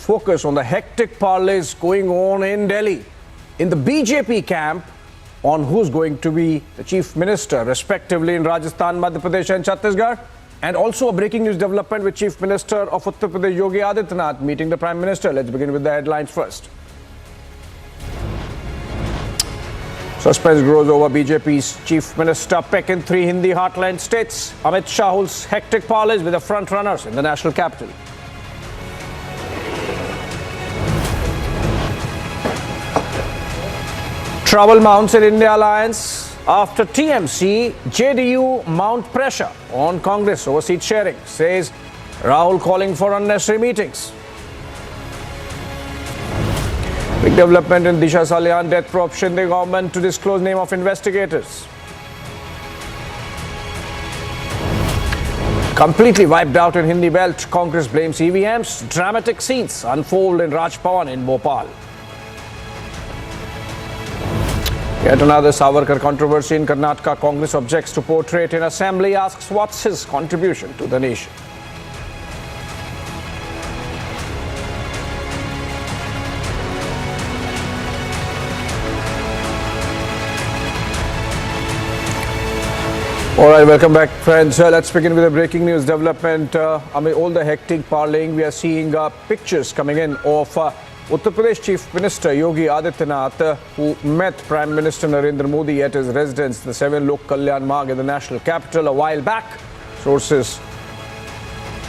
focus on the hectic parleys going on in Delhi. In the BJP camp, on who's going to be the chief minister, respectively, in Rajasthan, Madhya Pradesh and Chhattisgarh. And also a breaking news development with Chief Minister of Uttar Pradesh, Yogi Adityanath, meeting the Prime Minister. Let's begin with the headlines first. Suspense grows over BJP's Chief Minister pick in 3 Hindi heartland states. Amit Shah holds hectic parleys with the front runners in the national capital. Trouble mounts in India alliance. After TMC, JDU mount pressure on Congress over seat sharing, says Rahul calling for unnecessary meetings. Big development in Disha Salyan death probe, Shinde government to disclose name of investigators. Completely wiped out in Hindi belt, Congress blames EVMs. Dramatic scenes unfold in Raj Bhavan in Bhopal. Yet another Savarkar controversy in Karnataka. Congress objects to portrait in assembly, asks what's his contribution to the nation. All right, welcome back, friends. Let's begin with a breaking news development. Amid all the hectic parleying, we are seeing pictures coming in of Uttar Pradesh Chief Minister Yogi Adityanath, who met Prime Minister Narendra Modi at his residence, the 7 Lok Kalyan Marg in the national capital a while back. Sources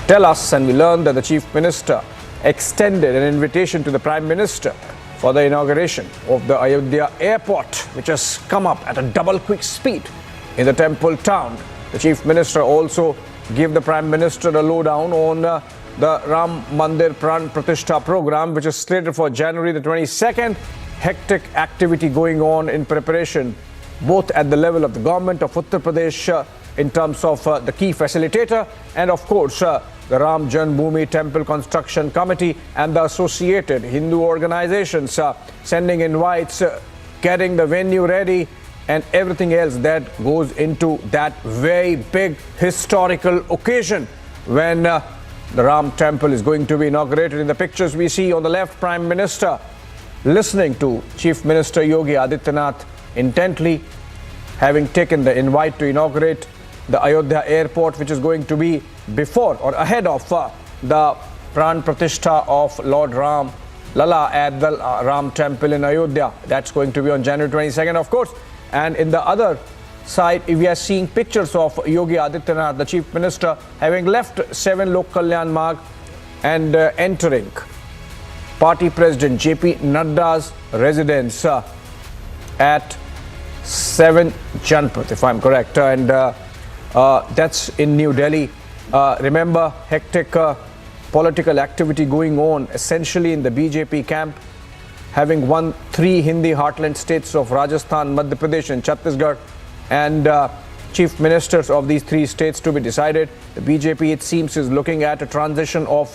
tell us, and we learned that the Chief Minister extended an invitation to the Prime Minister for the inauguration of the Ayodhya airport, which has come up at a double quick speed in the temple town. The Chief Minister also gave the Prime Minister a lowdown on the Ram Mandir Pran Pratishtha program, which is slated for January the 22nd. Hectic activity going on in preparation, both at the level of the government of Uttar Pradesh in terms of the key facilitator and of course the Ram Janmabhoomi Temple Construction Committee and the associated Hindu organizations sending invites, getting the venue ready and everything else that goes into that very big historical occasion when the Ram Temple is going to be inaugurated. In the pictures we see on the left, Prime Minister listening to Chief Minister Yogi Adityanath intently, having taken the invite to inaugurate the Ayodhya airport, which is going to be before or ahead of the Pran Pratishtha of Lord Ram Lala at the Ram Temple in Ayodhya. That's going to be on January 22nd, of course. And in the other side, we are seeing pictures of Yogi Adityanath, the Chief Minister, having left 7 Lok Kalyan Marg and entering Party President JP Nadda's residence at 7 Janpath, if I'm correct, and that's in New Delhi. Remember, hectic political activity going on essentially in the BJP camp, having won 3 Hindi heartland states of Rajasthan, Madhya Pradesh and Chhattisgarh, and chief ministers of these 3 states to be decided. The BJP, it seems, is looking at a transition of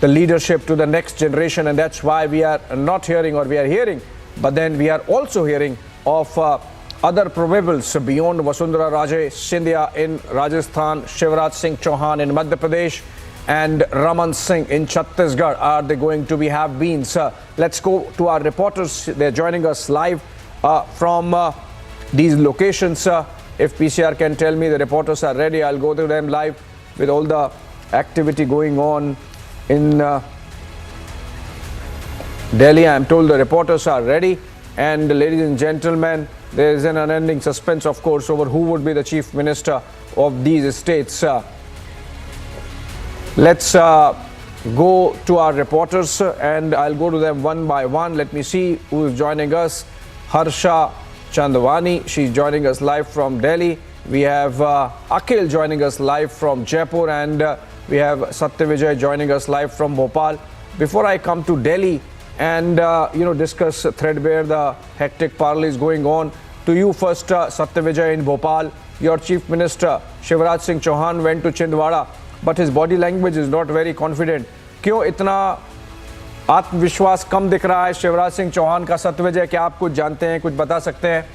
the leadership to the next generation, and that's why we are not hearing, or we are hearing, but then we are also hearing of other probables beyond Vasundhara Raje Scindia in Rajasthan, Shivraj Singh Chauhan in Madhya Pradesh, and Raman Singh in Chhattisgarh. Are they going to have been? Let's go to our reporters. They're joining us live from these locations. If PCR can tell me the reporters are ready, I'll go to them live with all the activity going on in Delhi. I'm told the reporters are ready. And ladies and gentlemen, there is an unending suspense, of course, over who would be the chief minister of these states. Let's go to our reporters and I'll go to them one by one. Let me see who is joining us. Harsha Chandwani, she's joining us live from Delhi. We have Akhil joining us live from Jaipur, and we have Satyavijay joining us live from Bhopal. Before I come to Delhi and discuss threadbare the hectic parleys going on, to you first, Satyavijay in Bhopal. Your chief minister Shivraj Singh Chauhan went to Chhindwara, but his body language is not very confident. क्यों इतना आत्मविश्वास कम दिख रहा है शिवराज सिंह चौहान का? सत्यविजय, क्या आप कुछ जानते हैं, कुछ बता सकते हैं?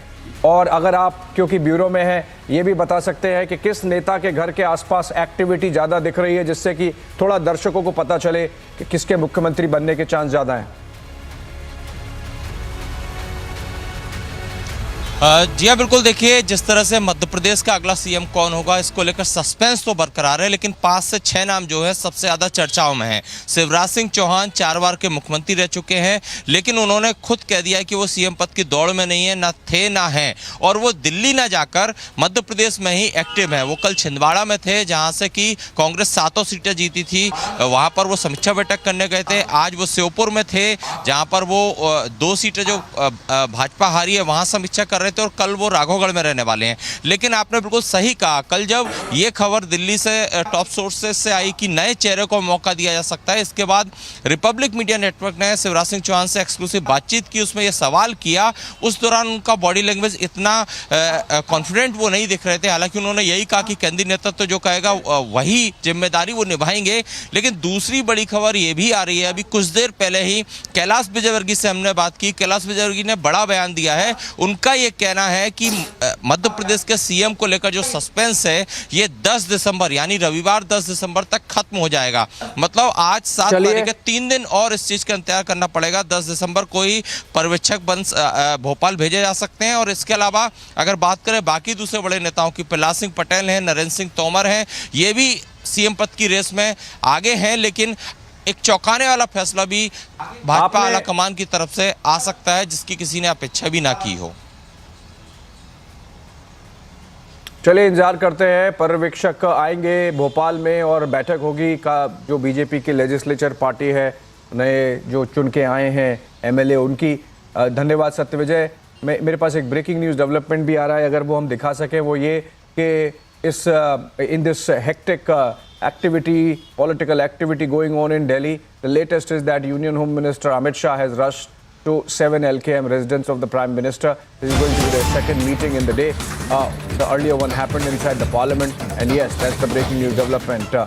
और अगर आप, क्योंकि ब्यूरो में हैं, ये भी बता सकते हैं कि किस नेता के घर के आसपास एक्टिविटी ज़्यादा दिख रही है, जिससे कि थोड़ा दर्शकों को पता चले कि किसके मुख्यमंत्री बनने के चांस ज़्यादा हैं? जी हाँ, बिल्कुल। देखिए, जिस तरह से मध्य प्रदेश का अगला सीएम कौन होगा इसको लेकर सस्पेंस तो बरकरार है, लेकिन 5 से 6 नाम जो है सबसे ज़्यादा चर्चाओं में हैं। शिवराज सिंह चौहान 4 बार के मुख्यमंत्री रह चुके हैं, लेकिन उन्होंने खुद कह दिया है कि वो सीएम पद की दौड़ में नहीं है, ना थे ना हैं, और वो दिल्ली ना जाकर मध्य प्रदेश में ही एक्टिव हैं। वो कल छिंदवाड़ा में थे, जहाँ से कि कांग्रेस 7 सीटें जीती थी, वहाँ पर वो समीक्षा बैठक करने गए थे। आज वो श्योपुर में थे, जहाँ पर वो 2 सीटें जो भाजपा हारी है वहाँ समीक्षा कर रहे थे, और कल वो राघवगढ़ में रहने वाले हैं। लेकिन आपने बिल्कुल सही कहा, कल जब ये खबर दिल्ली से टॉप सोर्सेस से आई कि नए चेहरे को मौका दिया जा सकता है, इसके बाद रिपब्लिक मीडिया नेटवर्क ने शिवराज सिंह चौहान से एक्सक्लूसिव बातचीत की, उसमें ये सवाल किया। उस दौरान उनका बॉडी लैंग्वेज इतना कॉन्फिडेंट वो नहीं दिख रहे थे। हालांकि उन्होंने यही कहा कि केंद्रीय नेतृत्व जो कहेगा वही जिम्मेदारी वो निभाएंगे। लेकिन दूसरी बड़ी खबर ये भी आ रही है, अभी कुछ देर पहले ही कैलाश विजयवर्गीय से हमने बात की। कैलाश विजयवर्गीय ने बड़ा बयान दिया है। उनका ये कहना है कि मध्य प्रदेश के सीएम को लेकर जो सस्पेंस है ये 10 दिसंबर यानी रविवार 10 दिसंबर तक खत्म हो जाएगा। मतलब आज 7 तारीख है, 3 दिन और इस चीज का इंतजार करना पड़ेगा। 10 दिसंबर को ही पर्यवेक्षक भोपाल भेजे जा सकते हैं। और इसके अलावा अगर बात करें बाकी दूसरे बड़े नेताओं की, प्रहलाद सिंह पटेल हैं, नरेंद्र सिंह तोमर हैं, ये भी सीएम पद की रेस में आगे हैं। लेकिन एक चौंकाने वाला फैसला भी भाजपा आला कमान की तरफ से आ सकता है, जिसकी किसी ने अपेक्षा भी ना की हो। चलिए इंतजार करते हैं, पर्यवेक्षक आएंगे भोपाल में और बैठक होगी का जो बीजेपी की लेजिस्लेचर पार्टी है, नए जो चुन के आए हैं एमएलए, उनकी। धन्यवाद सत्यविजय। मेरे पास एक ब्रेकिंग न्यूज़ डेवलपमेंट भी आ रहा है, अगर वो हम दिखा सकें, वो ये कि इस in this hectic activity, political activity going on in Delhi. The latest is that Union Home Minister Amit Shah has rushed to 7 LKM residence of the Prime Minister. This is going to be their second meeting in the day. The earlier one happened inside the Parliament. And yes, that's the breaking news development.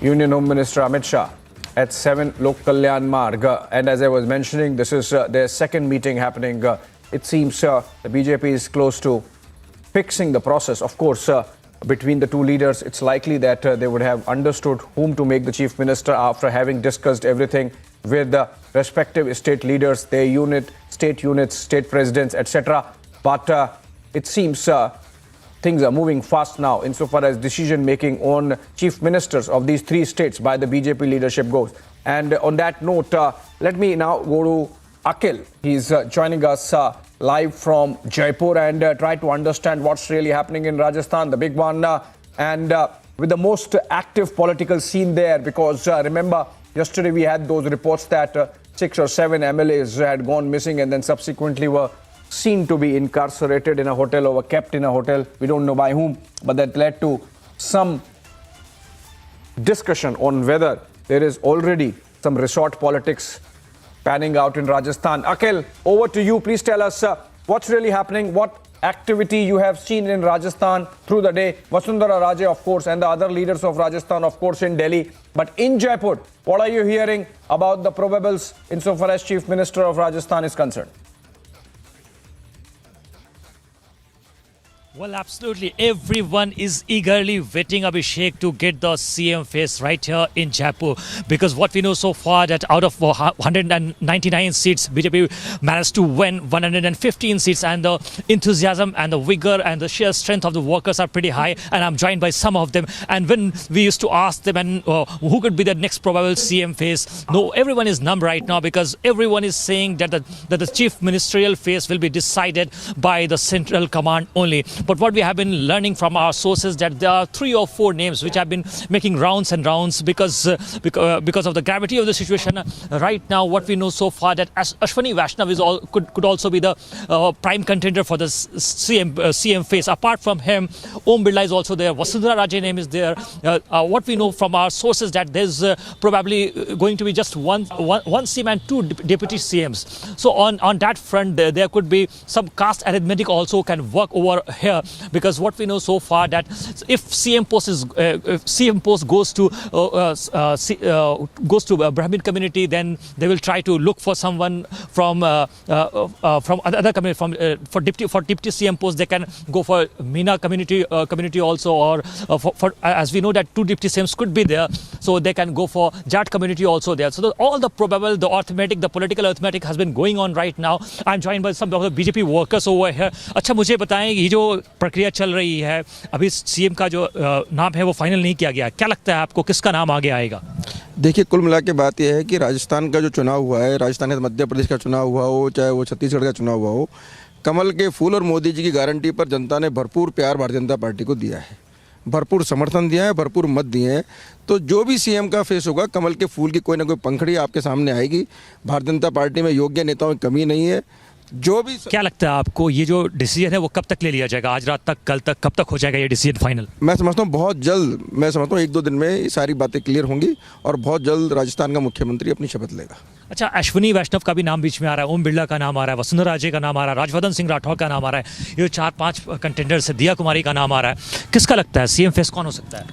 Union Home Minister Amit Shah at 7 Lok Kalyan Marg. And as I was mentioning, this is their second meeting happening. It seems the BJP is close to fixing the process. Of course, between the two leaders, it's likely that they would have understood whom to make the chief minister after having discussed everything with the respective state leaders, their state units, state presidents, etc. But it seems things are moving fast now insofar as decision making on chief ministers of these 3 states by the BJP leadership goes. And on that note, let me now go to Akhil. He's joining us live from Jaipur and try to understand what's really happening in Rajasthan, the big one, and with the most active political scene there, because remember, yesterday we had those reports that 6 or 7 MLAs had gone missing and then subsequently were seen to be incarcerated in a hotel or were kept in a hotel. We don't know by whom, but that led to some discussion on whether there is already some resort politics panning out in Rajasthan. Akhil, over to you. Please tell us what's really happening, what activity you have seen in Rajasthan through the day. Vasundhara Raje, of course, and the other leaders of Rajasthan, of course, in Delhi. But in Jaipur, what are you hearing about the probables insofar as Chief Minister of Rajasthan is concerned? Well, absolutely. Everyone is eagerly waiting, Abhishek, to get the CM face right here in Jaipur. Because what we know so far, that out of 199 seats, BJP managed to win 115 seats. And the enthusiasm and the vigor and the sheer strength of the workers are pretty high. And I'm joined by some of them. And when we used to ask them and who could be the next probable CM face, no, everyone is numb right now, because everyone is saying that the chief ministerial face will be decided by the central command only. But what we have been learning from our sources, that there are 3 or 4 names which have been making rounds and rounds because of the gravity of the situation. Right now, what we know so far, that Ashwani Vaishnav could also be the prime contender for the CM face. Apart from him, Om Birla is also there. Vasundhara Raje name is there. What we know from our sources, that there's probably going to be just one CM and 2 deputy CMs. So on that front, there could be some caste arithmetic also can work over here. because what we know so far that if CM post goes to Brahmin community, then they will try to look for someone from other community. For deputy CM post, they can go for Meena community also, or for as we know that 2 deputy CMs could be there, so they can go for Jat community also there. So all the probable, the arithmetic, the political arithmetic has been going on right now. I'm joined by some of the BJP workers over here. अच्छा, मुझे बताएं, ये जो प्रक्रिया चल रही है, अभी सीएम का जो नाम है वो फाइनल नहीं किया गया, क्या लगता है आपको किसका नाम आगे आएगा? देखिए, कुल मिला के बात यह है कि राजस्थान का जो चुनाव हुआ है, राजस्थान या मध्य प्रदेश का चुनाव हुआ हो, चाहे वो छत्तीसगढ़ का चुनाव हुआ हो, कमल के फूल और मोदी जी की गारंटी पर जनता ने भरपूर प्यार भारतीय जनता पार्टी को दिया है, भरपूर समर्थन दिया है, भरपूर मत दिए हैं। तो जो भी सीएम का फेस होगा, कमल के फूल की कोई ना कोई पंखड़ी आपके सामने आएगी। भारतीय जनता पार्टी में योग्य नेताओं की कमी नहीं है। जो भी क्या लगता है आपको, ये जो डिसीजन है वो कब तक ले लिया जाएगा? आज रात तक, कल तक, कब तक हो जाएगा ये डिसीजन फाइनल? मैं समझता हूँ बहुत जल्द, मैं समझता हूँ 1-2 दिन में ये सारी बातें क्लियर होंगी और बहुत जल्द राजस्थान का मुख्यमंत्री अपनी शपथ लेगा। अच्छा, अश्विनी वैष्णव का भी नाम बीच में आ रहा है, ओम बिरला का नाम आ रहा है, वसुंधरा राजे का नाम आ रहा है, राजवर्धन सिंह राठौर का नाम आ रहा है, ये 4-5 कंटेंडर्स है, दिया कुमारी का नाम आ रहा है। किसका लगता है सीएम फेस कौन हो सकता है?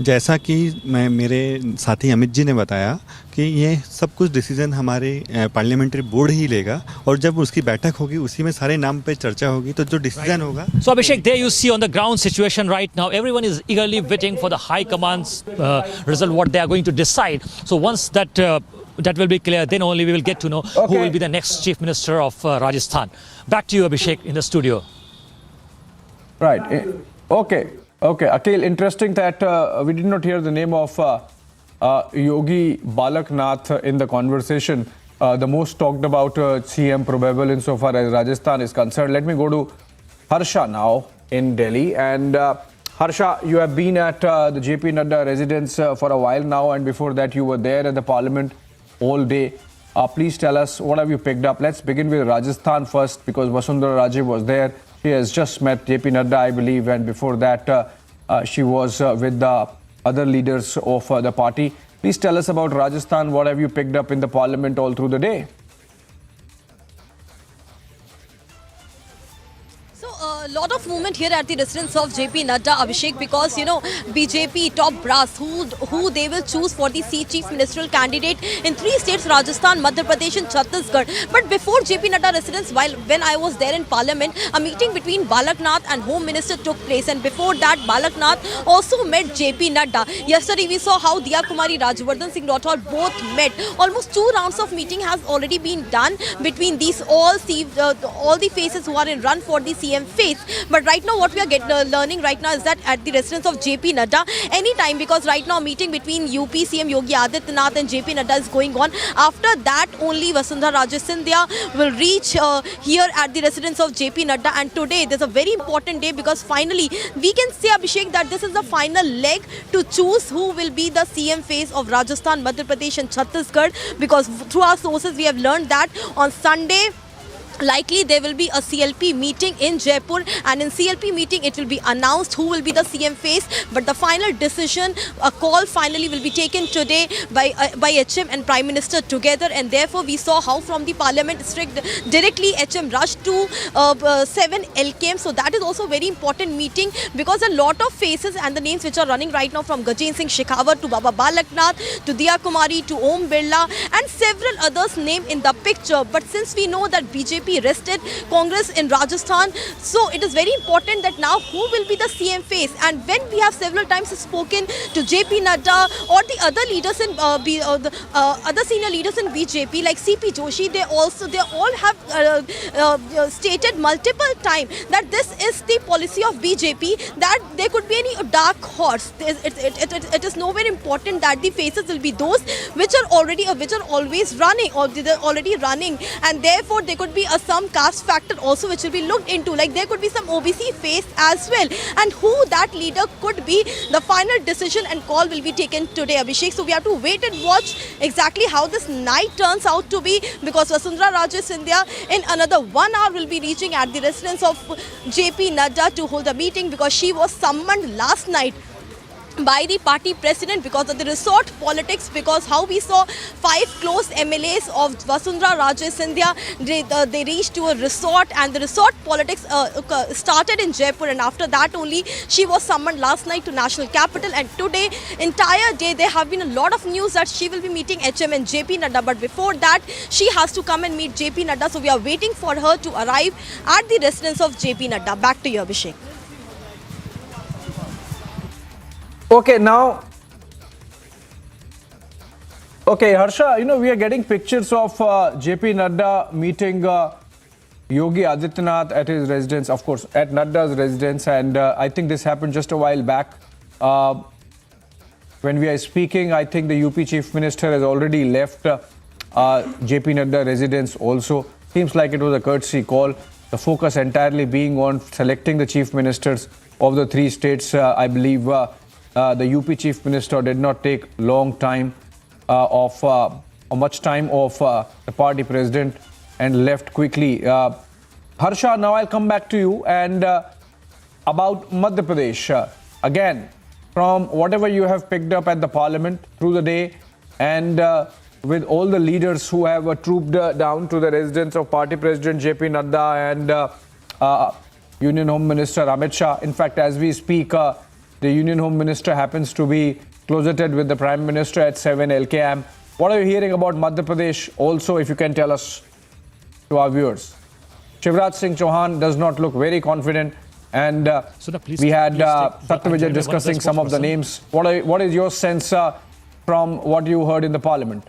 जैसा कि मेरे साथी अमित जी ने बताया कि ये सब कुछ डिसीजन हमारे पार्लियामेंट्री बोर्ड ही लेगा, और जब उसकी बैठक होगी उसी में सारे नाम पे चर्चा होगी, तो जो डिसीजन होगा। So Abhishek, there you see on the ground situation right now, everyone is eagerly waiting for the high command's result, what they are going to decide. So once that will be clear, then only we will get to know who will be the next chief minister of Rajasthan. Back to you, Abhishek, in the studio. Right. Okay. Akhil, interesting that we did not hear the name of Yogi Balaknath in the conversation. The most talked about CM probable insofar as Rajasthan is concerned. Let me go to Harsha now in Delhi. And Harsha, you have been at the JP Nadda residence for a while now, and before that you were there at the parliament all day. Please tell us, what have you picked up? Let's begin with Rajasthan first, because Vasundhara Raje was there. She has just met JP Nadda, I believe, and before that she was with the other leaders of the party. Please tell us about Rajasthan. What have you picked up in the parliament all through the day? A lot of movement here at the residence of JP Nadda, Abhishek, because BJP top brass who they will choose for the chief ministerial candidate in 3 states, Rajasthan, Madhya Pradesh and Chhattisgarh. But before JP Nadda residence, when I was there in parliament, a meeting between Balaknath and Home Minister took place, and before that Balaknath also met JP Nadda. Yesterday we saw how Diya Kumari, Rajwardhan Singh Rathore both met. Almost 2 rounds of meeting has already been done between these all the faces who are in run for the CM face. But right now what we are learning right now is that at the residence of JP Nadda, anytime, because right now meeting between UP CM Yogi Adityanath and JP Nadda is going on. After that only Vasundhara Raje Scindia will reach here at the residence of JP Nadda, and today there's a very important day, because finally we can say, Abhishek, that this is the final leg to choose who will be the CM face of Rajasthan, Madhya Pradesh and Chhattisgarh, because through our sources we have learned that on Sunday likely there will be a CLP meeting in Jaipur, and in CLP meeting it will be announced who will be the CM face. But the final decision, a call finally will be taken today by HM and Prime Minister together, and therefore we saw how from the Parliament district directly HM rushed to 7 LKM. So that is also very important meeting, because a lot of faces and the names which are running right now, from Gajen Singh Shekhawat to Baba Balaknath to Diya Kumari to Om Birla and several others named in the picture. But since we know that BJP rested Congress in Rajasthan, so it is very important that now who will be the CM face. And when we have several times spoken to JP Nadda or the other leaders in other senior leaders in BJP like CP Joshi, they all have stated multiple times that this is the policy of BJP, that there could be any dark horse. It is nowhere important that the faces will be those which are always running, or they're already running, and therefore there could be some caste factor also which will be looked into, like there could be some OBC face as well, and who that leader could be, the final decision and call will be taken today, Abhishek. So we have to wait and watch exactly how this night turns out to be, because Vasundhara Raje Scindia in another 1 hour will be reaching at the residence of JP Nadda to hold a meeting, because she was summoned last night by the party president because of the resort politics, because how we saw 5 close MLAs of Vasundhara Raje Scindia, they reached to a resort, and the resort politics started in Jaipur, and after that only she was summoned last night to national capital, and today entire day there have been a lot of news that she will be meeting HM and JP Nadda, but before that she has to come and meet JP Nadda, so we are waiting for her to arrive at the residence of JP Nadda. Back to you, Abhishek. Okay, now, okay, Harsha, you know, we are getting pictures of JP Nadda meeting Yogi Adityanath at his residence, of course, at Nadda's residence, and I think this happened just a while back. When we are speaking, I think the UP Chief Minister has already left JP Nadda residence also. Seems like it was a courtesy call. The focus entirely being on selecting the Chief Ministers of the 3 states. I believe the UP Chief Minister did not take long time much time of the party president and left quickly. Harsha, now I'll come back to you and about Madhya Pradesh. Again, from whatever you have picked up at the parliament through the day and with all the leaders who have trooped down to the residence of party president JP Nadda and Union Home Minister Amit Shah. In fact, as we speak, the Union Home Minister happens to be closeted with the Prime Minister at 7 LKM. What are you hearing about Madhya Pradesh also, if you can tell us to our viewers? Shivraj Singh Chauhan does not look very confident, and we had Satyavijay discussing some of the names. What is your sense from what you heard in the parliament?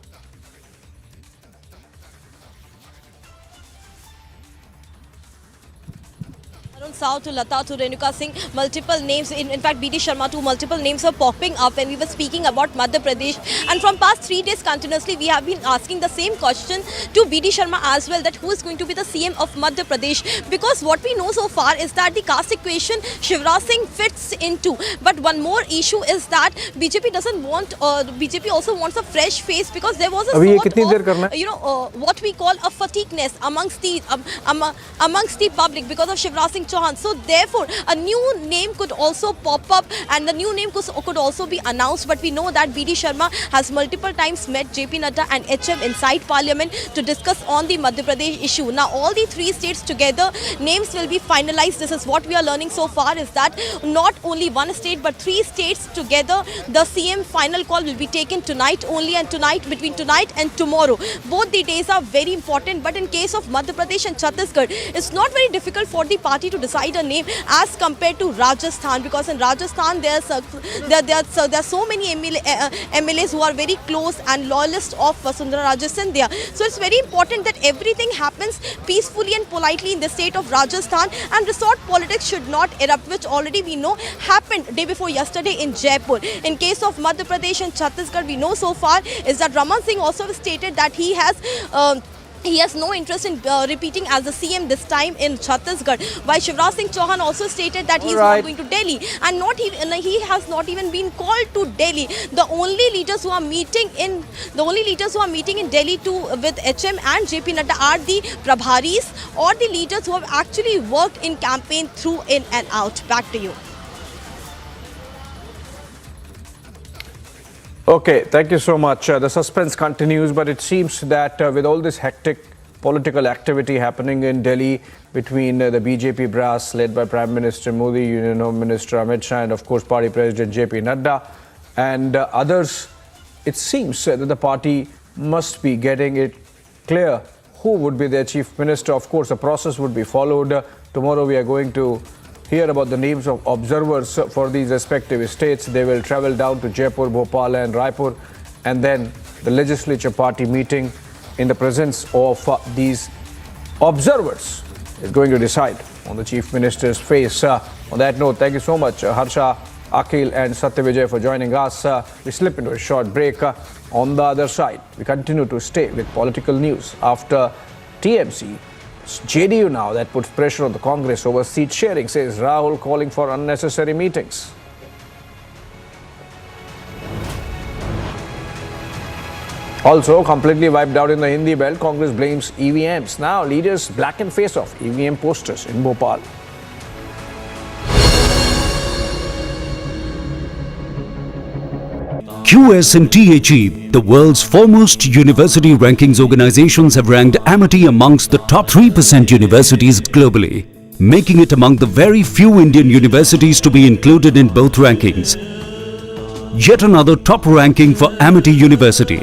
South to Lata to Renuka Singh, multiple names, in fact BD Sharma too, multiple names were popping up when we were speaking about Madhya Pradesh, and from past 3 days continuously we have been asking the same question to BD Sharma as well, that who is going to be the CM of Madhya Pradesh, because what we know so far is that the caste equation Shivraj Singh fits into, but one more issue is that BJP doesn't want, BJP also wants a fresh face, because there was a sort of, what we call a fatigueness amongst the public because of Shivraj Singh Chauhan. So therefore a new name could also pop up, and the new name could also be announced, but we know that BD Sharma has multiple times met JP Nadda and HM inside parliament to discuss on the Madhya Pradesh issue. Now all the 3 states together, names will be finalized. This is what we are learning so far, is that not only 1 state but 3 states together, the CM final call will be taken tonight only, and between tonight and tomorrow. Both the days are very important, but in case of Madhya Pradesh and Chhattisgarh, it's not very difficult for the party to decide a name as compared to Rajasthan, because in Rajasthan there are so many MLAs who are very close and loyalists of Vasundhara Raje Scindia. So it's very important that everything happens peacefully and politely in the state of Rajasthan, and resort politics should not erupt, which already we know happened day before yesterday in Jaipur. In case of Madhya Pradesh and Chhattisgarh, we know so far is that Raman Singh also stated that he has no interest in repeating as the CM this time in Chhattisgarh, while Shivraj Singh Chauhan also stated that he is not going to Delhi, and he has not even been called to Delhi. The only leaders who are meeting in Delhi with HM and JP Nadda are the Prabharis, or the leaders who have actually worked in campaign through in and out. Back to you. Okay, thank you so much. The suspense continues, but it seems that with all this hectic political activity happening in Delhi between the BJP brass led by Prime Minister Modi, Union Home Minister Amit Shah, and of course Party President JP Nadda and others, it seems that the party must be getting it clear who would be their Chief Minister. Of course, a process would be followed. Tomorrow we are going to hear about the names of observers for these respective states. They will travel down to Jaipur, Bhopal and Raipur, and then the legislature party meeting in the presence of these observers is going to decide on the Chief Minister's face. On that note, thank you so much, Harsha, Akhil and Satyavijay, for joining us. We slip into a short break. On the other side, we continue to stay with political news after TMC. JDU now that puts pressure on the Congress over seat sharing, says Rahul, calling for unnecessary meetings. Also, completely wiped out in the Hindi belt, Congress blames EVMs. Now, leaders blacken face off EVM posters in Bhopal. QS and THE, the world's foremost university rankings organizations, have ranked Amity amongst the top 3% universities globally, making it among the very few Indian universities to be included in both rankings. Yet another top ranking for Amity University.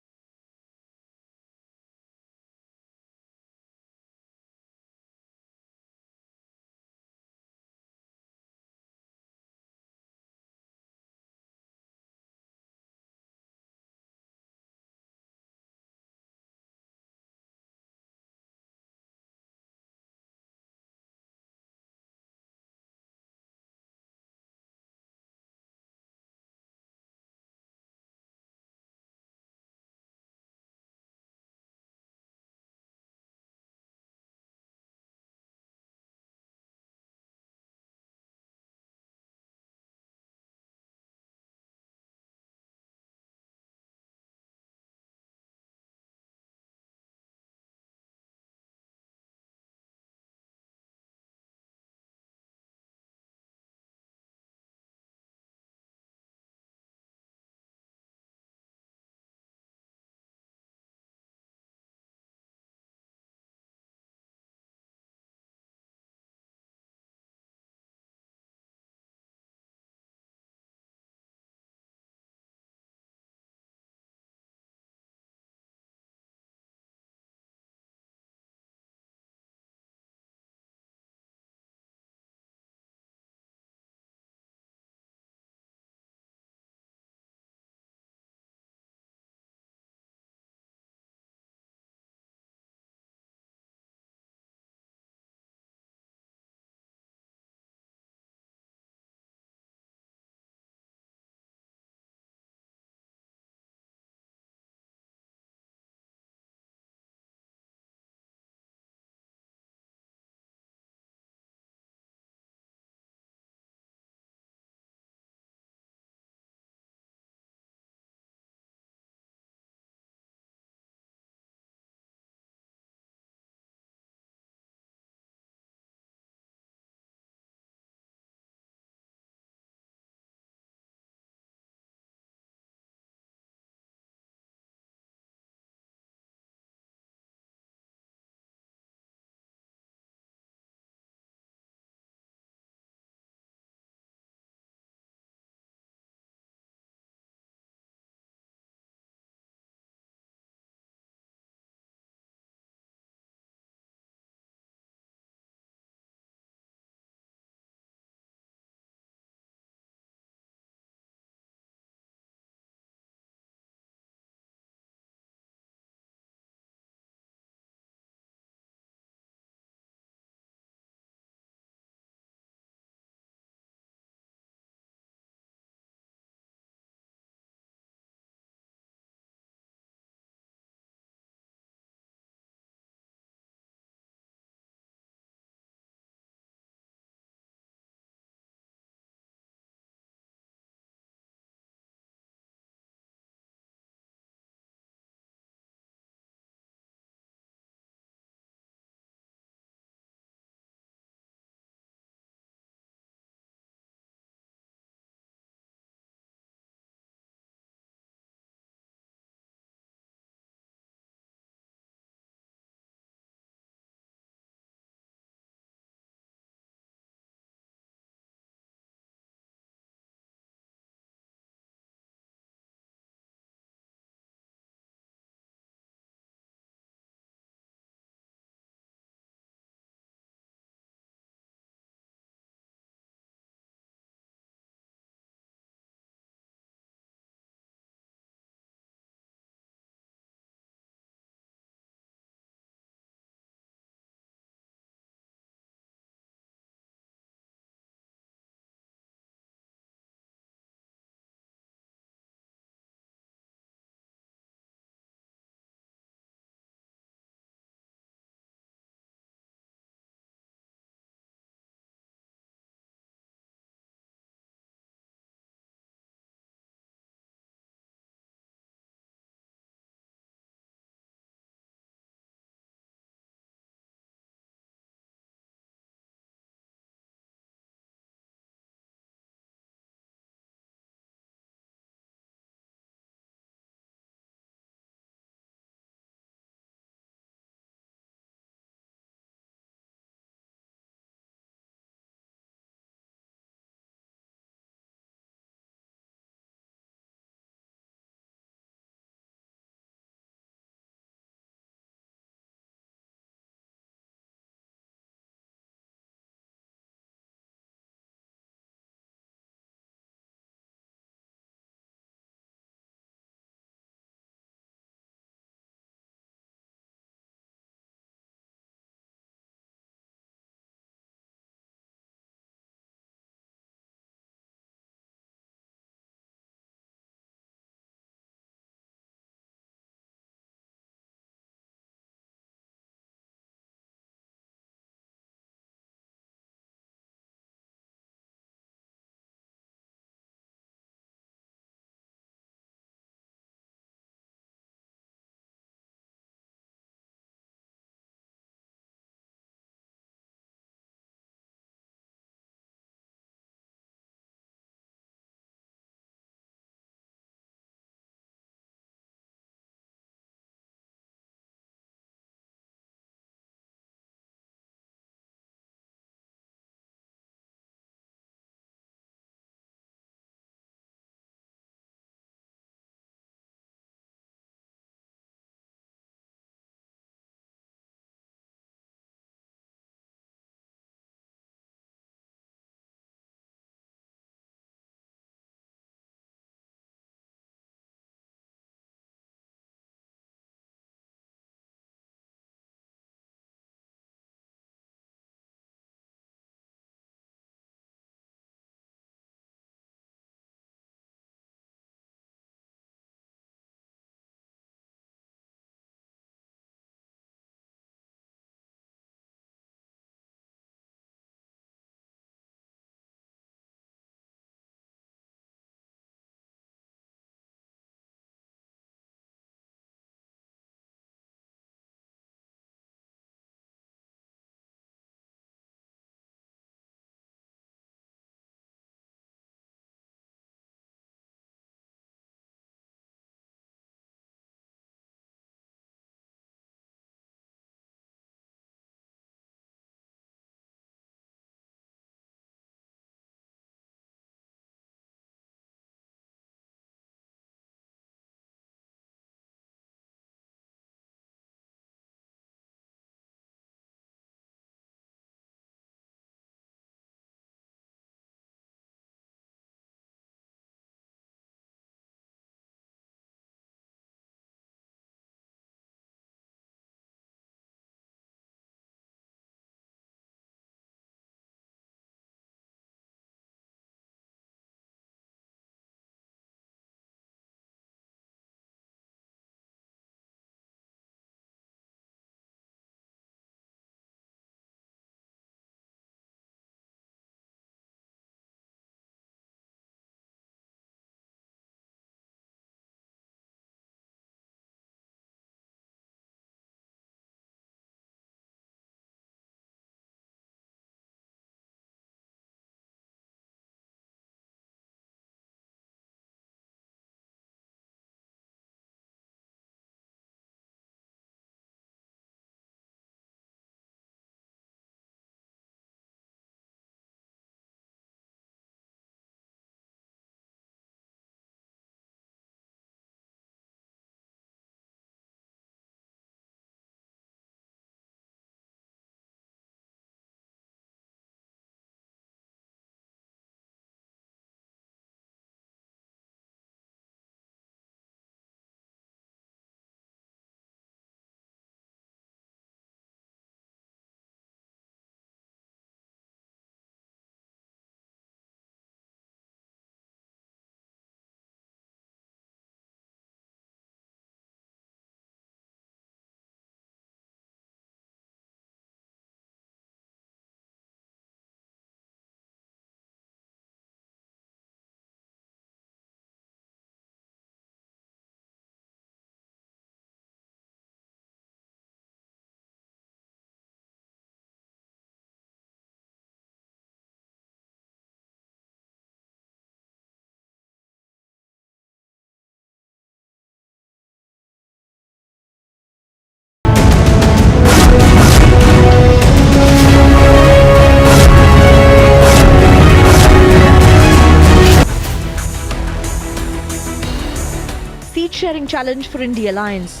sharing challenge for India alliance.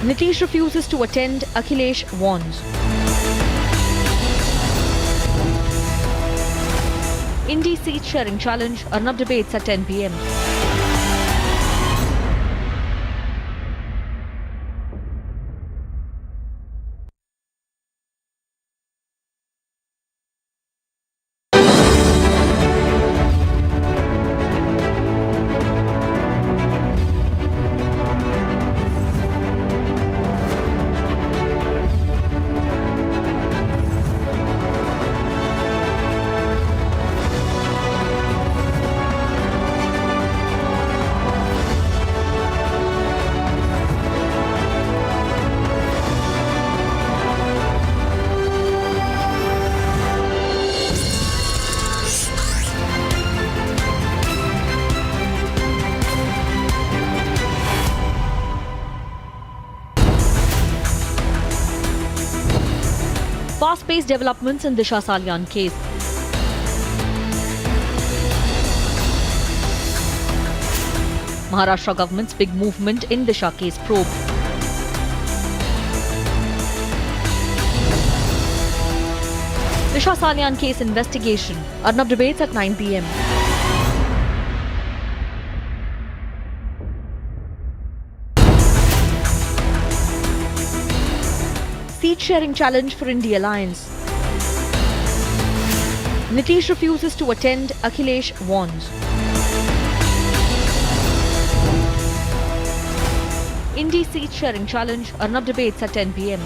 Nitish refuses to attend, Akhilesh warns. Indie seat sharing challenge, Arnab debates at 10 p.m. Fast-paced developments in Disha Salyan case. Maharashtra government's big movement in Disha case probe. Disha Salyan case investigation. Arnab debates at 9 p.m. Seat sharing challenge for India alliance. Nitish refuses to attend, Akhilesh warns. Indie seat sharing challenge, Arnab debates at 10 p.m.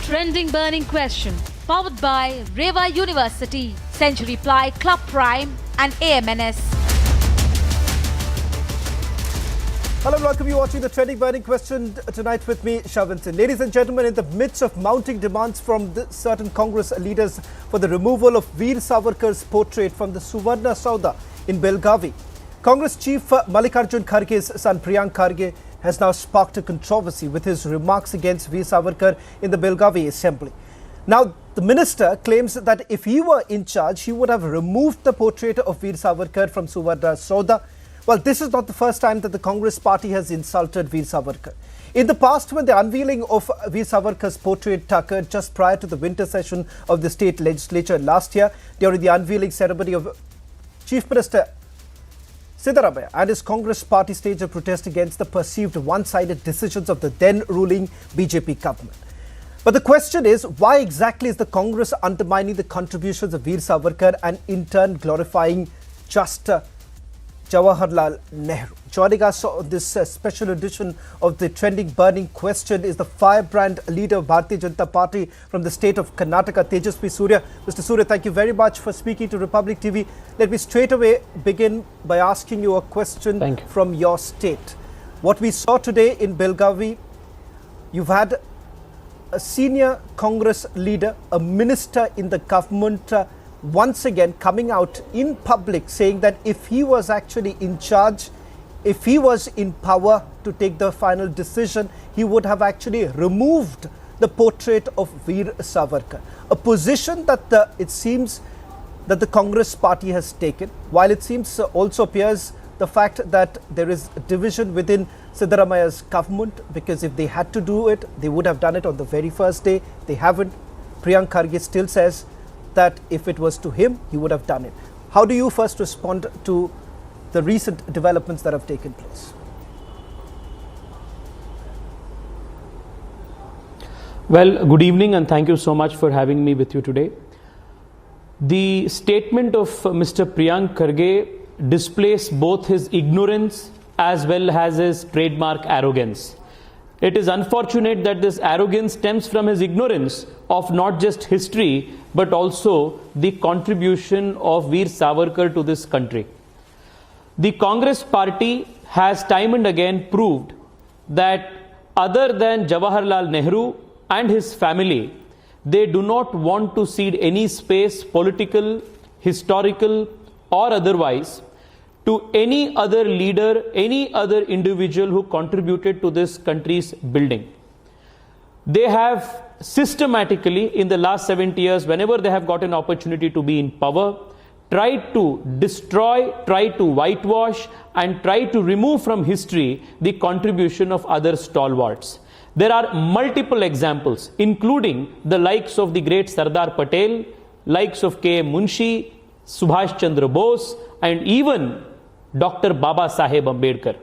Trending burning question. Powered by Reva University, Century Ply, Club Prime and AMNS. Hello and welcome. You're watching the Trending Burning Question tonight with me, Shavantan. Ladies and gentlemen, in the midst of mounting demands from certain Congress leaders for the removal of Veer Savarkar's portrait from the Suvarna Sauda in Belgavi, Congress Chief Mallikarjun Kharge's son Priyank Kharge has now sparked a controversy with his remarks against Veer Savarkar in the Belgavi Assembly. Now, the minister claims that if he were in charge, he would have removed the portrait of Veer Savarkar from Suvarna Sauda. Well, this is not the first time that the Congress party has insulted Veer Savarkar. In the past, when the unveiling of Veer Savarkar's portrait occurred just prior to the winter session of the state legislature last year, during the unveiling ceremony of Chief Minister Siddaramaiah and his Congress party staged a protest against the perceived one-sided decisions of the then ruling BJP government. But the question is, why exactly is the Congress undermining the contributions of Veer Savarkar and in turn glorifying just Jawaharlal Nehru? Joining us on this special edition of the Trending Burning Question is the firebrand leader of Bharatiya Janata Party from the state of Karnataka, Tejasvi Surya. Mr. Surya, thank you very much for speaking to Republic TV. Let me straight away begin by asking you a question from your state. What we saw today in Belgavi, you've had a senior Congress leader, a minister in the government, once again coming out in public saying that if he was actually in charge, if he was in power to take the final decision, he would have actually removed the portrait of Veer Savarkar. A position that it seems that the Congress party has taken, while it seems also appears the fact that there is division within Siddaramaiah's government, because if they had to do it, they would have done it on the very first day. They haven't. Priyank Kharge still says that if it was to him, he would have done it. How do you first respond to the recent developments that have taken place? Well, good evening and thank you so much for having me with you today. The statement of Mr. Priyank Kharge displays both his ignorance as well as his trademark arrogance. It is unfortunate that this arrogance stems from his ignorance of not just history but also the contribution of Veer Savarkar to this country. The Congress party has time and again proved that other than Jawaharlal Nehru and his family, they do not want to cede any space, political, historical or otherwise, to any other leader, any other individual who contributed to this country's building. They have systematically, in the last 70 years, whenever they have got an opportunity to be in power, tried to destroy, tried to whitewash, and tried to remove from history the contribution of other stalwarts. There are multiple examples, including the likes of the great Sardar Patel, likes of K.M. Munshi, Subhash Chandra Bose, and even Dr. Baba Saheb Ambedkar.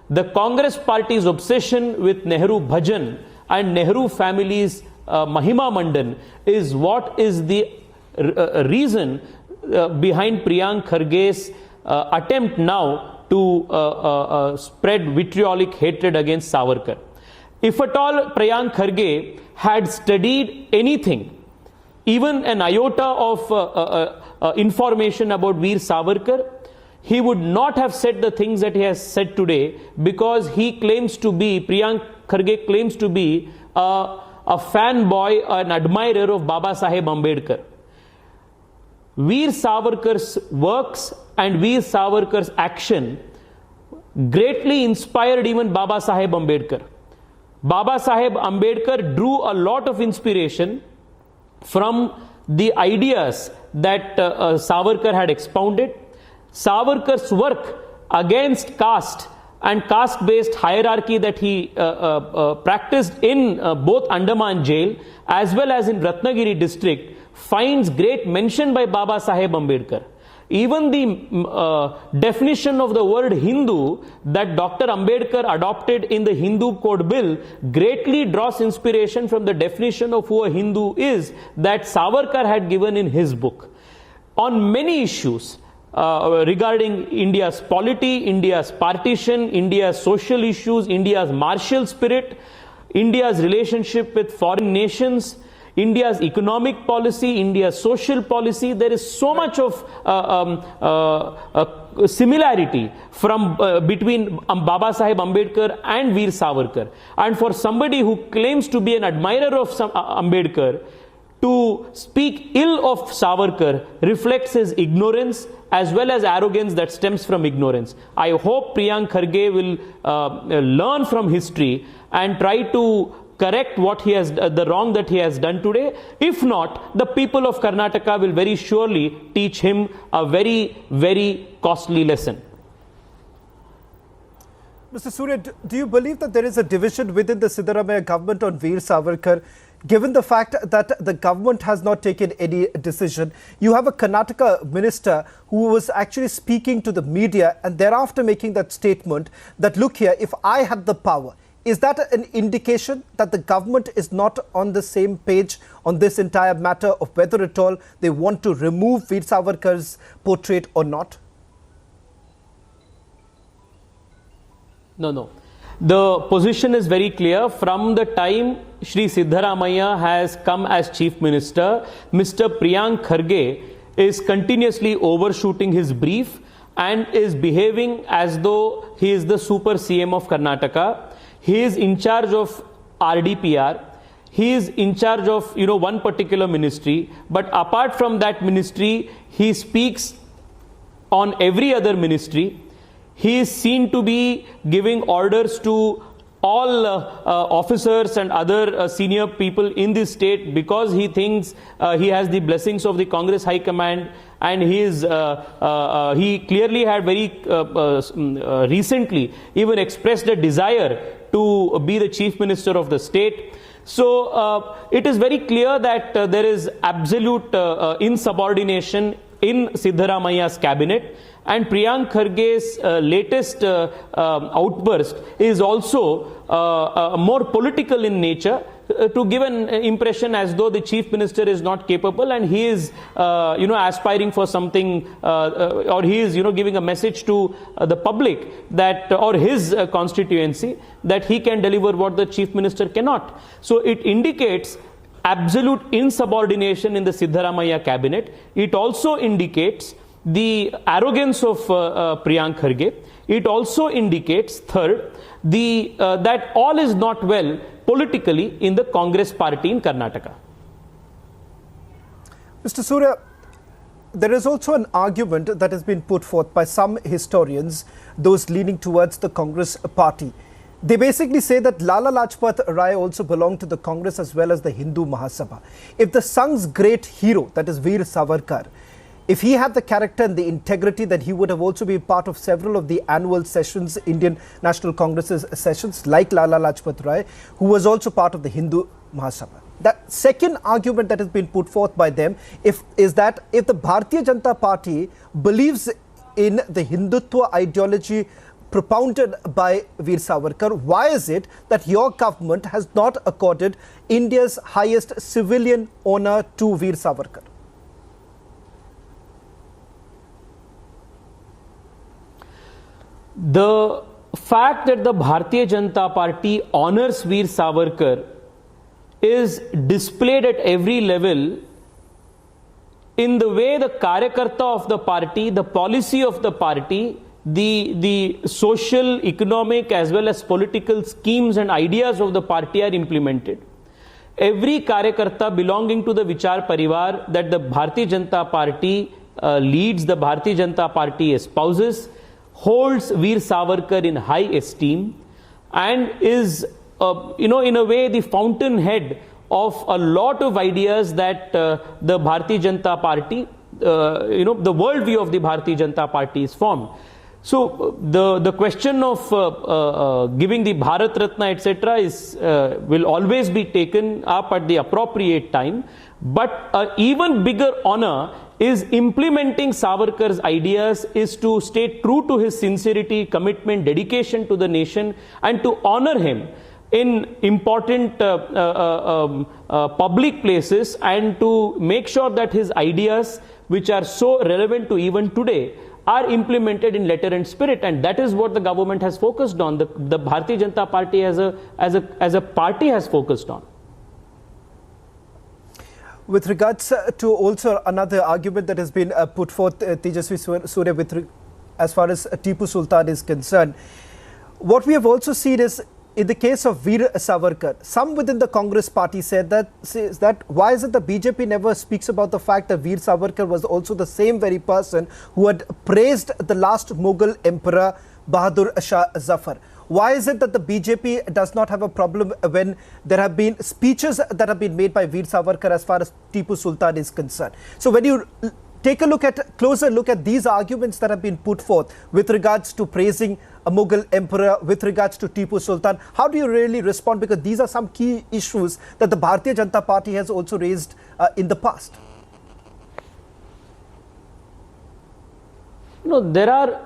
The Congress party's obsession with Nehru Bhajan and Nehru family's Mahima Mandan is what is the reason behind Priyank Kharge's attempt now to spread vitriolic hatred against Savarkar. If at all Priyank Kharge had studied anything, even an iota of information about Veer Savarkar, he would not have said the things that he has said today, because he claims to be, Priyank Kharge claims to be a fanboy, an admirer of Baba Saheb Ambedkar. Veer Savarkar's works and Veer Savarkar's action greatly inspired even Baba Saheb Ambedkar. Baba Saheb Ambedkar drew a lot of inspiration from the ideas that Savarkar had expounded. Savarkar's work against caste and caste-based hierarchy that he practiced in both Andaman jail as well as in Ratnagiri district finds great mention by Baba Saheb Ambedkar. Even the definition of the word Hindu that Dr. Ambedkar adopted in the Hindu Code Bill greatly draws inspiration from the definition of who a Hindu is that Savarkar had given in his book. On many issues regarding India's polity, India's partition, India's social issues, India's martial spirit, India's relationship with foreign nations, India's economic policy, India's social policy, there is so much of similarity from between Baba Saheb Ambedkar and Veer Savarkar. And for somebody who claims to be an admirer of Ambedkar, to speak ill of Savarkar reflects his ignorance as well as arrogance that stems from ignorance. I hope Priyank Kharge will learn from history and try to correct what he has, the wrong that he has done today. If not, the people of Karnataka will very surely teach him a very, very costly lesson. Mr. Surya, do you believe that there is a division within the Siddaramaiah government on Veer Savarkar, given the fact that the government has not taken any decision? You have a Karnataka minister who was actually speaking to the media and thereafter making that statement that, look here, if I had the power. Is that an indication that the government is not on the same page on this entire matter of whether at all they want to remove Veer Savarkar's portrait or not? No. The position is very clear. From the time Shri Siddaramaiah has come as Chief Minister, Mr. Priyank Kharge is continuously overshooting his brief and is behaving as though he is the super CM of Karnataka. He is in charge of RDPR. He is in charge of, one particular ministry. But apart from that ministry, he speaks on every other ministry. He is seen to be giving orders to all officers and other senior people in this state because he thinks he has the blessings of the Congress High Command, and he clearly had very recently even expressed a desire to be the Chief Minister of the state. So it is very clear that there is absolute insubordination in Siddaramaiah's cabinet. And Priyank Kharge's latest outburst is also more political in nature, to give an impression as though the Chief Minister is not capable and he is, aspiring for something, or he is, giving a message to the public that, or his constituency, that he can deliver what the Chief Minister cannot. So it indicates absolute insubordination in the Siddaramaiah cabinet. It also indicates the arrogance of Priyank Kharge. It also indicates, third, that all is not well politically in the Congress party in Karnataka. Mr. Surya, there is also an argument that has been put forth by some historians, those leaning towards the Congress party, They basically say that Lala Lajpat Rai also belonged to the Congress as well as the Hindu Mahasabha. If the Sang's great hero, that is Veer Savarkar, if he had the character and the integrity, then he would have also been part of several of the annual sessions, Indian National Congress's sessions, like Lala Lajpat Rai, who was also part of the Hindu Mahasabha. That second argument that has been put forth by them is that if the Bharatiya Janata Party believes in the Hindutva ideology propounded by Veer Savarkar, why is it that your government has not accorded India's highest civilian honor to Veer Savarkar? The fact that the Bharatiya Janata Party honors Veer Savarkar is displayed at every level in the way the Karyakarta of the party, the policy of the party, the social, economic as well as political schemes and ideas of the party are implemented. Every Karyakarta belonging to the Vichar Parivar that the Bharatiya Janata Party leads, the Bharatiya Janata Party espouses, holds Veer Savarkar in high esteem and is, in a way, the fountainhead of a lot of ideas that the Bharatiya Janata Party, the worldview of the Bharatiya Janata Party is formed. So the question of giving the Bharat Ratna etc. will always be taken up at the appropriate time. But an even bigger honor is implementing Savarkar's ideas, is to stay true to his sincerity, commitment, dedication to the nation, and to honor him in important public places, and to make sure that his ideas, which are so relevant to even today, are implemented in letter and spirit. And that is what the government has focused on. The Bharatiya Janata Party as a party has focused on. With regards to also another argument that has been put forth, Tejasvi Surya, as far as Tipu Sultan is concerned, what we have also seen is, in the case of Veer Savarkar, some within the Congress party says that why is it the BJP never speaks about the fact that Veer Savarkar was also the same very person who had praised the last Mughal emperor Bahadur Shah Zafar? Why is it that the BJP does not have a problem when there have been speeches that have been made by Veer Savarkar as far as Tipu Sultan is concerned? So when you take a closer look at these arguments that have been put forth with regards to praising a Mughal emperor, with regards to Tipu Sultan, how do you really respond? Because these are some key issues that the Bharatiya Janata Party has also raised in the past. No, there are,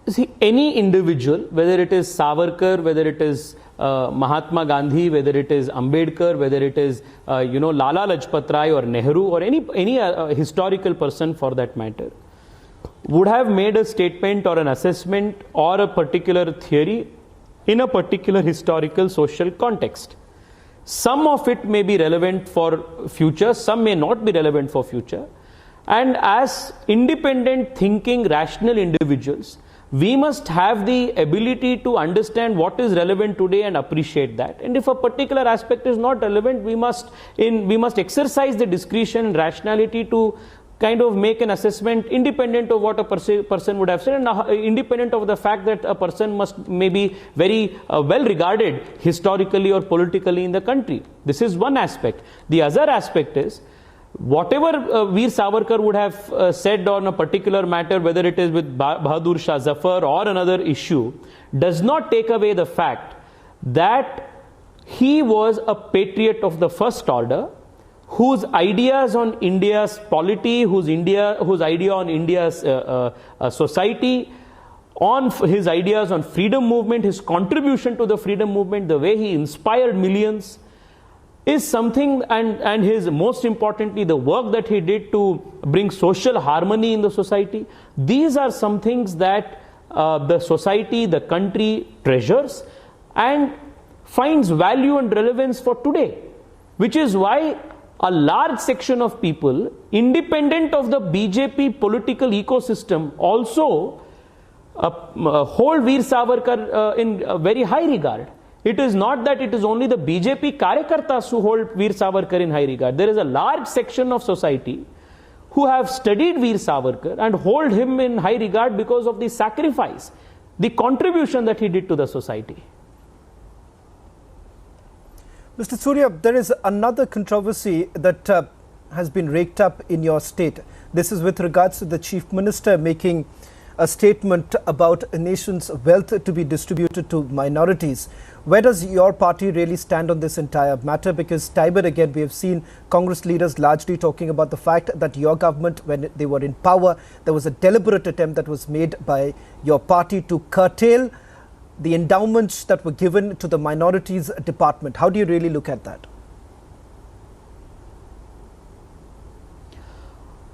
see, any individual, whether it is Savarkar, whether it is Mahatma Gandhi, whether it is Ambedkar, whether it is Lala Lajpat Rai or Nehru or any historical person for that matter, would have made a statement or an assessment or a particular theory in a particular historical social context. Some of it may be relevant for future, some may not be relevant for future. And as independent thinking, rational individuals, we must have the ability to understand what is relevant today and appreciate that. And if a particular aspect is not relevant, we must exercise the discretion and rationality to kind of make an assessment independent of what a person would have said, and independent of the fact that a person may be very well regarded historically or politically in the country. This is one aspect. The other aspect is, whatever Veer Savarkar would have said on a particular matter, whether it is with Bahadur Shah Zafar or another issue, does not take away the fact that he was a patriot of the first order, whose ideas on India's polity, whose idea on India's society, on his ideas on freedom movement, his contribution to the freedom movement, the way he inspired millions, is something, and his, most importantly, the work that he did to bring social harmony in the society. These are some things that the society, the country treasures and finds value and relevance for today, which is why a large section of people, independent of the BJP political ecosystem, also hold Veer Savarkar in very high regard. It is not that it is only the BJP Karyakartas who hold Veer Savarkar in high regard. There is a large section of society who have studied Veer Savarkar and hold him in high regard because of the sacrifice, the contribution that he did to the society. Mr. Surya, there is another controversy that has been raked up in your state. This is with regards to the Chief Minister making a statement about a nation's wealth to be distributed to minorities. Where does your party really stand on this entire matter? Because time and again we have seen Congress leaders largely talking about the fact that your government, when they were in power, there was a deliberate attempt that was made by your party to curtail the endowments that were given to the minorities department. How do you really look at that?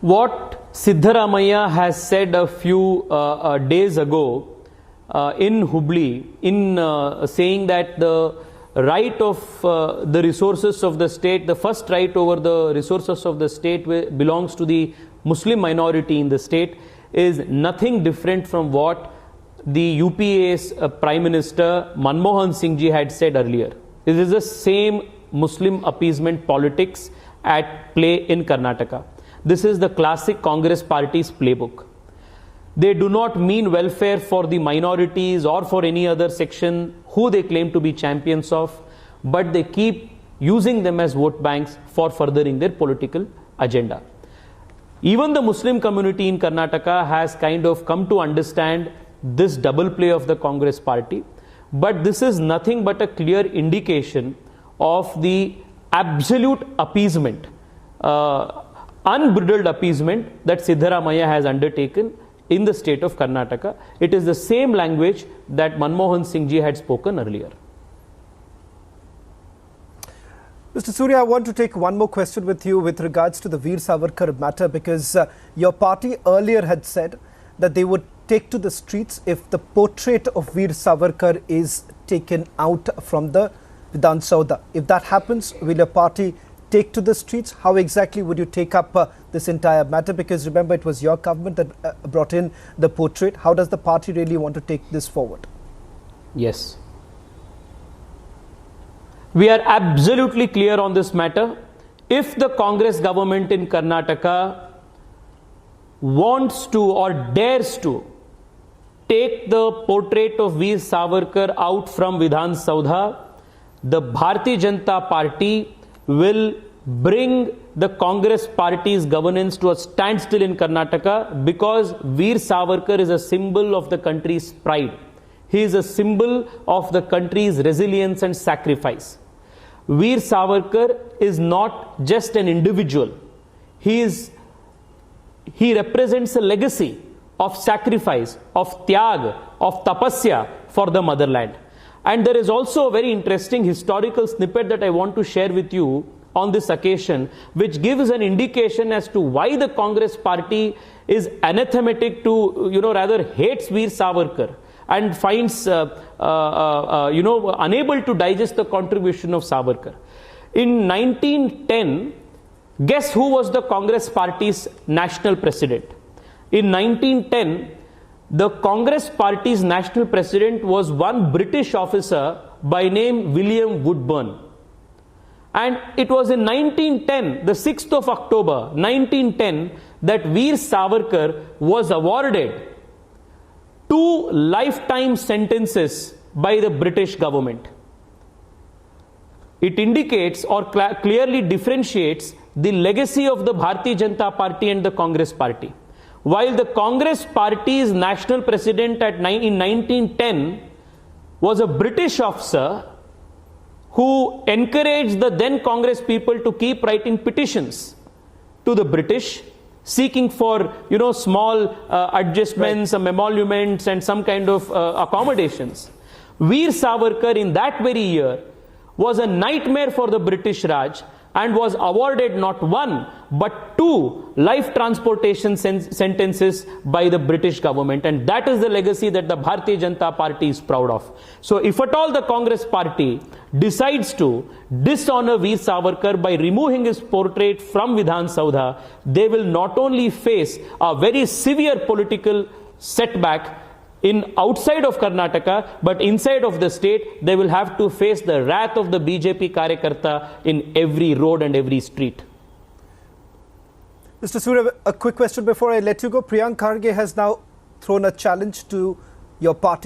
What Siddaramaiah has said a few days ago in Hubli, in saying that the right of the resources of the state, the first right over the resources of the state belongs to the Muslim minority in the state, is nothing different from what the UPA's Prime Minister Manmohan Singh ji had said earlier. It is the same Muslim appeasement politics at play in Karnataka. This is the classic Congress party's playbook. They do not mean welfare for the minorities or for any other section who they claim to be champions of, but they keep using them as vote banks for furthering their political agenda. Even the Muslim community in Karnataka has kind of come to understand this double play of the Congress party, but this is nothing but a clear indication of the absolute appeasement, unbridled appeasement that Siddaramaiah has undertaken in the state of Karnataka. It is the same language that Manmohan Singh ji had spoken earlier. Mr. Surya, I want to take one more question with you with regards to the Veer Savarkar matter, because your party earlier had said that they would take to the streets if the portrait of Veer Savarkar is taken out from the Vidhan Saudha. If that happens, will your party take to the streets? How exactly would you take up this entire matter? Because remember, it was your government that brought in the portrait. How does the party really want to take this forward? Yes. We are absolutely clear on this matter. If the Congress government in Karnataka wants to or dares to take the portrait of Veer Savarkar out from Vidhan Saudha, the Bharatiya Janata Party will bring the Congress party's governance to a standstill in Karnataka, because Veer Savarkar is a symbol of the country's pride. He is a symbol of the country's resilience and sacrifice. Veer Savarkar is not just an individual. He represents a legacy of sacrifice, of tyag, of tapasya for the motherland. And there is also a very interesting historical snippet that I want to share with you on this occasion, which gives an indication as to why the Congress party is anathematic to, rather hates Veer Savarkar and finds, unable to digest the contribution of Savarkar. In 1910, guess who was the Congress party's national president? In 1910, the Congress party's national president was one British officer by name William Woodburn. And it was in 1910, the 6th of October, 1910, that Veer Savarkar was awarded 2 lifetime sentences by the British government. It indicates or clearly differentiates the legacy of the Bharatiya Janata Party and the Congress party. While the Congress party's national president in 1910 was a British officer who encouraged the then Congress people to keep writing petitions to the British, seeking for, small adjustments, some emoluments and some kind of accommodations. Veer Savarkar in that very year was a nightmare for the British Raj and was awarded not 1 but 2 life transportation sentences by the British government, and that is the legacy that the Bharatiya Janata Party is proud of. So if at all the Congress party decides to dishonor Veer Savarkar by removing his portrait from Vidhan Saudha, they will not only face a very severe political setback outside of Karnataka, but inside of the state, they will have to face the wrath of the BJP Karyakarta in every road and every street. Mr. Surya, a quick question before I let you go. Priyank Kharge has now thrown a challenge to your party.